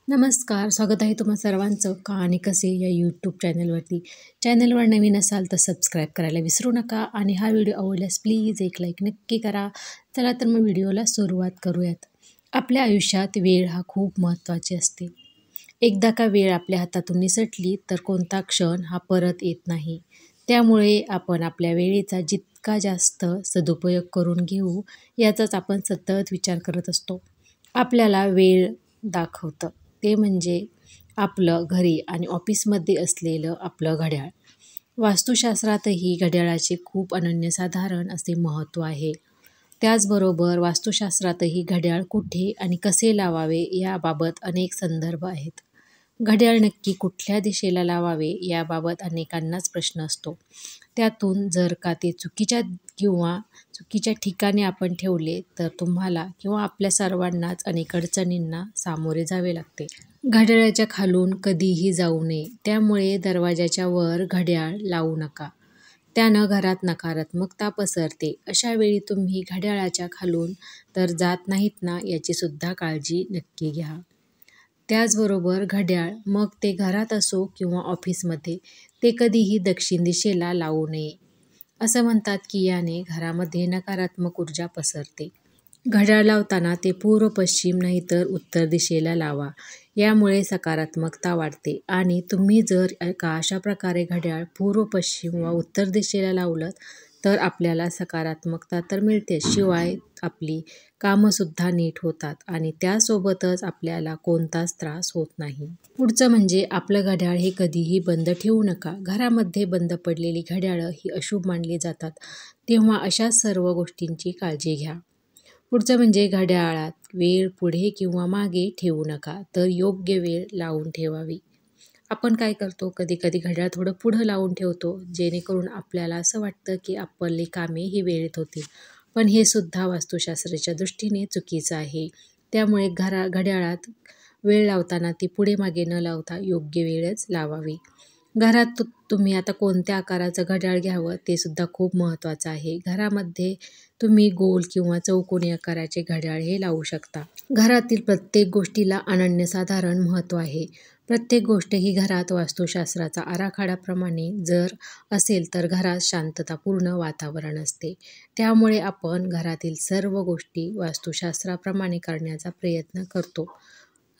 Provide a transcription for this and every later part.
नमस्कार, स्वागत आहे तुम्हा सर्वांचं कहाणी कसे या यूट्यूब चॅनलवरती. चॅनलवर नवीन असाल तर सबस्क्राईब करायला विसरू नका आणि हा व्हिडिओ आवडल्यास प्लीज एक लाईक नक्की करा. चला तर मग व्हिडिओला सुरुवात करूयात. आपल्या आयुष्यात वेळ हा खूप महत्त्वाची असते. एकदा का वेळ आपल्या हातातून निसटली तर कोणता क्षण हा परत येत नाही. त्यामुळे आपण आपल्या वेळेचा जितका जास्त सदुपयोग करून घेऊ याचाच आपण सतत विचार करत असतो. आपल्याला वेळ दाखवतं ते म्हणजे आपलं घरी आणि ऑफिसमध्ये असलेलं आपलं घड्याळ. वास्तुशास्त्रातही घड्याळाचे खूप अनन्यसाधारण असे महत्त्व आहे. त्याचबरोबर वास्तुशास्त्रातही घड्याळ कुठे आणि कसे लावावे याबाबत अनेक संदर्भ आहेत. घड्याळ नक्की कुठल्या दिशेला लावावे याबाबत अनेकांनाच प्रश्न असतो. त्यातून जर का ते चुकीच्या ठिकाणी आपण ठेवले तर तुम्हाला किंवा आपल्या सर्वांनाच अनेक अडचणींना सामोरे जावे लागते. घड्याळाच्या खालून कधीही जाऊ नये. त्यामुळे दरवाजाच्या वर घड्याळ लावू नका. त्यानं घरात नकारात्मकता पसरते. अशा वेळी तुम्ही घड्याळाच्या खालून तर जात नाहीत ना याची सुद्धा काळजी नक्की घ्या. त्याचबरोबर घड्याळ मग ते घरात असो किंवा ऑफिसमध्ये ते कधीही दक्षिण दिशेला लावू नये. असं म्हणतात की याने घरामध्ये नकारात्मक ऊर्जा पसरते. घड्याळ लावताना ते पूर्व पश्चिम नाहीतर उत्तर दिशेला लावा. यामुळे सकारात्मकता वाढते आणि तुम्ही जर अशा प्रकारे घड्याळ पूर्व पश्चिम वा उत्तर दिशेला लावलं तर आपल्याला सकारात्मकता तर मिळते, शिवाय आपली कामंसुद्धा नीट होतात आणि त्यासोबतच आपल्याला कोणताच त्रास होत नाही. पुढचं म्हणजे आपलं घड्याळ हे कधीही बंद ठेवू नका. घरामध्ये बंद पडलेली घड्याळं ही अशुभ मानली जातात, तेव्हा अशा सर्व गोष्टींची काळजी घ्या. पुढचं म्हणजे घड्याळात वेळ पुढे किंवा मागे ठेवू नका, तर योग्य वेळ लावून ठेवावी. आपण काय करतो, कधी कधी घड्याळ थोडं पुढं लावून ठेवतो, जेणेकरून आपल्याला असं वाटतं की आपली कामे ही वेळेत होतील. पण हे सुद्धा वास्तुशास्त्राच्या दृष्टीने चुकीचं आहे. त्यामुळे घड्याळात वेळ लावताना ती पुढे मागे न लावता योग्य वेळच लावावी. घरात तुम्ही आता कोणत्या आकाराचं घड्याळ घ्यावं ते सुद्धा खूप महत्त्वाचं आहे. घरामध्ये तुम्ही गोल किंवा चौकोनी आकाराचे घड्याळ हे लावू शकता. घरातील प्रत्येक गोष्टीला अनन्यसाधारण महत्त्व आहे. प्रत्येक गोष्ट ही घरात वास्तुशास्त्राचा आराखड्याप्रमाणे जर असेल तर घरात शांततापूर्ण वातावरण असते. त्यामुळे आपण घरातील सर्व गोष्टी वास्तुशास्त्राप्रमाणे करण्याचा प्रयत्न करतो.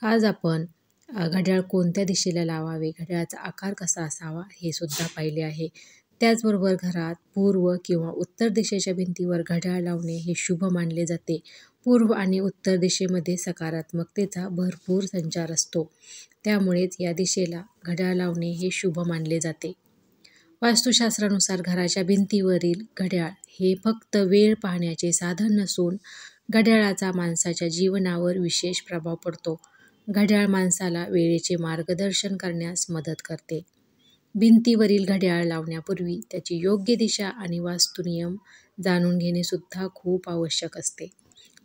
आज आपण घड्याळ कोणत्या दिशेला लावावे, घड्याळाचा आकार कसा असावा हे सुद्धा पाहिले आहे. त्याचबरोबर घरात पूर्व किंवा उत्तर दिशेच्या भिंतीवर घड्याळ लावणे हे शुभ मानले जाते. पूर्व आणि उत्तर दिशेमध्ये सकारात्मकतेचा भरपूर संचार असतो. त्यामुळेच या दिशेला घड्याळ लावणे हे शुभ मानले जाते. वास्तुशास्त्रानुसार घराच्या भिंतीवरील घड्याळ हे फक्त वेळ पाहण्याचे साधन नसून घड्याळाचा माणसाच्या जीवनावर विशेष प्रभाव पडतो. घड्याळ माणसाला वेळेचे मार्गदर्शन करण्यास मदत करते. भिंतीवरील घड्याळ लावण्यापूर्वी त्याची योग्य दिशा आणि वास्तुनियम जाणून घेणे सुद्धा खूप आवश्यक असते.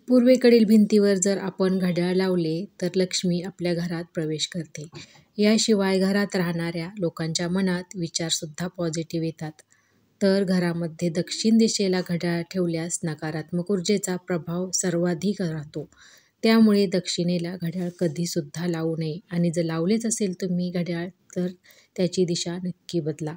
पूर्वेकडील भिंतीवर जर आपण घड्याळ लावले तर लक्ष्मी आपल्या घरात प्रवेश करते. याशिवाय घरात राहणाऱ्या लोकांच्या मनात विचारसुद्धा पॉझिटिव्ह येतात. तर घरामध्ये दक्षिण दिशेला घड्याळ ठेवल्यास नकारात्मक ऊर्जेचा प्रभाव सर्वाधिक राहतो. त्यामुळे दक्षिणेला घड्याळ कधीसुद्धा लावू नये आणि जर लावलेच असेल तुम्ही घड्याळ तर त्याची दिशा नक्की बदला.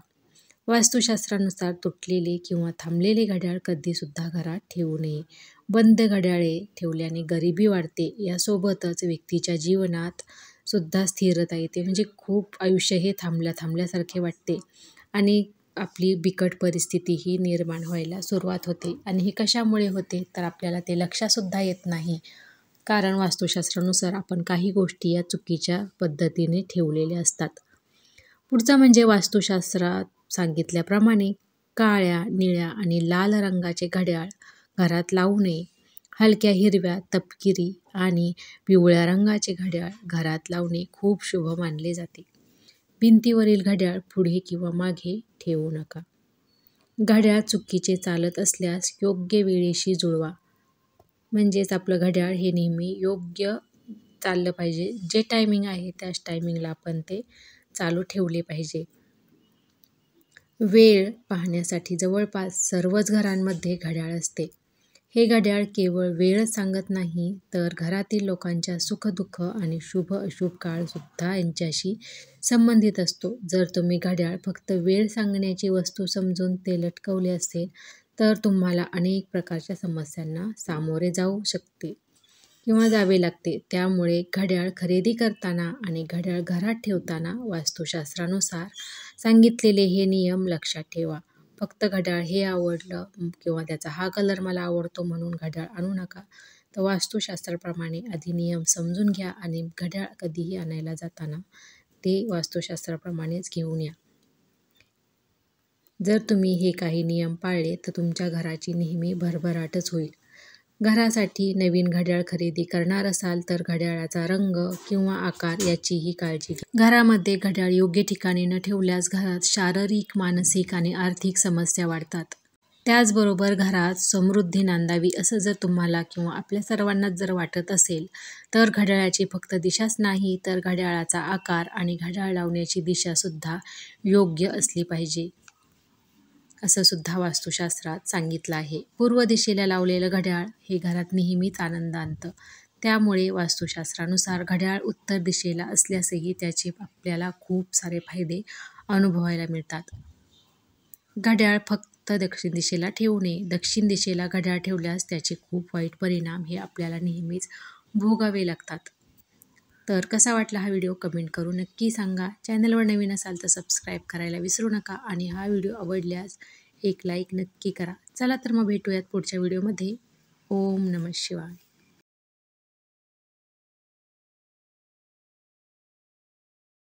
वास्तुशास्त्रानुसार तुटलेले किंवा थांबलेले घड्याळ कधीसुद्धा घरात ठेवू नये. बंद घड्याळे ठेवल्याने गरिबी वाढते. यासोबतच व्यक्तीच्या जीवनात सुद्धा स्थिरता येते, म्हणजे खूप आयुष्य हे थांबल्यासारखे वाटते आणि आपली बिकट परिस्थितीही निर्माण व्हायला सुरुवात होते. आणि हे कशामुळे होते तर आपल्याला ते लक्षातसुद्धा येत नाही, कारण वास्तुशास्त्रानुसार आपण काही गोष्टी या चुकीच्या पद्धतीने ठेवलेल्या असतात. पुढचा म्हणजे वास्तुशास्त्रात सांगितल्याप्रमाणे काळ्या, निळ्या आणि लाल रंगाचे घड्याळ घरात लावू नये. हलक्या हिरव्या, तपकिरी आणि पिवळ्या रंगाचे घड्याळ घरात लावणे खूप शुभ मानले जाते. भिंतीवरील घड्याळ पुढे किंवा मागे ठेवू नका. घड्याळ चुकीचे चालत असल्यास योग्य वेळेशी जुळवा. म्हणजेच आपलं घड्याळ हे नेहमी योग्य चाललं पाहिजे. जे टायमिंग आहे त्याच टायमिंगला आपण ते चालू ठेवले पाहिजे. वेळ पाहण्यासाठी जवळपास सर्वच घरांमध्ये घड्याळ असते. हे घड्याळ केवळ वेळच सांगत नाही, तर घरातील लोकांच्या सुखदुःख आणि शुभ अशुभ काळसुद्धा यांच्याशी संबंधित असतो. जर तुम्ही घड्याळ फक्त वेळ सांगण्याची वस्तू समजून ते लटकवले असेल, तर तुम्हाला अनेक प्रकारच्या समस्यांना सामोरे जाऊ शकते किंवा जावे लागते. त्यामुळे घड्याळ खरेदी करताना आणि घड्याळ घरात ठेवताना वास्तुशास्त्रानुसार सांगितलेले हे नियम लक्षात ठेवा. फक्त घड्याळ हे आवडलं किंवा त्याचा हा कलर मला आवडतो म्हणून घड्याळ आणू नका. तर वास्तुशास्त्राप्रमाणे आधी नियम समजून घ्या आणि घड्याळ कधीही आणायला जाताना ते वास्तुशास्त्राप्रमाणेच घेऊन या. जर तुम्ही हे काही नियम पाळले तर तुमच्या घराची नेहमी भरभराटच होईल. घरासाठी नवीन घड्याळ खरेदी करणार असाल तर घड्याळाचा रंग किंवा आकार याचीही काळजी घ्या. घरामध्ये घड्याळ योग्य ठिकाणी न ठेवल्यास घरात शारीरिक, मानसिक आणि आर्थिक समस्या वाढतात. त्याचबरोबर घरात समृद्धी नांदावी असं जर तुम्हाला किंवा आपल्या सर्वांनाच जर वाटत असेल, तर घड्याळाची फक्त दिशाच नाही तर घड्याळाचा आकार आणि घड्याळ लावण्याची दिशासुद्धा योग्य असली पाहिजे, असं सुद्धा वास्तुशास्त्रात सांगितलं आहे. पूर्व दिशेला लावलेलं घड्याळ हे घरात नेहमीच आनंद आणतं. त्यामुळे वास्तुशास्त्रानुसार घड्याळ उत्तर दिशेला असल्यासही त्याचे आपल्याला खूप सारे फायदे अनुभवायला मिळतात. घड्याळ फक्त दक्षिण दिशेला ठेवू नये. दक्षिण दिशेला घड्याळ ठेवल्यास त्याचे खूप वाईट परिणाम हे आपल्याला नेहमीच भोगावे लागतात. तर कसा वाटला हा व्हिडिओ कमेंट करून नक्की सांगा. चॅनलवर नवीन असाल तर सबस्क्राईब करायला विसरू नका आणि हा व्हिडिओ आवडल्यास एक लाईक नक्की करा. चला तर मग भेटूयात पुढच्या व्हिडिओमध्ये. ओम नमः शिवाय.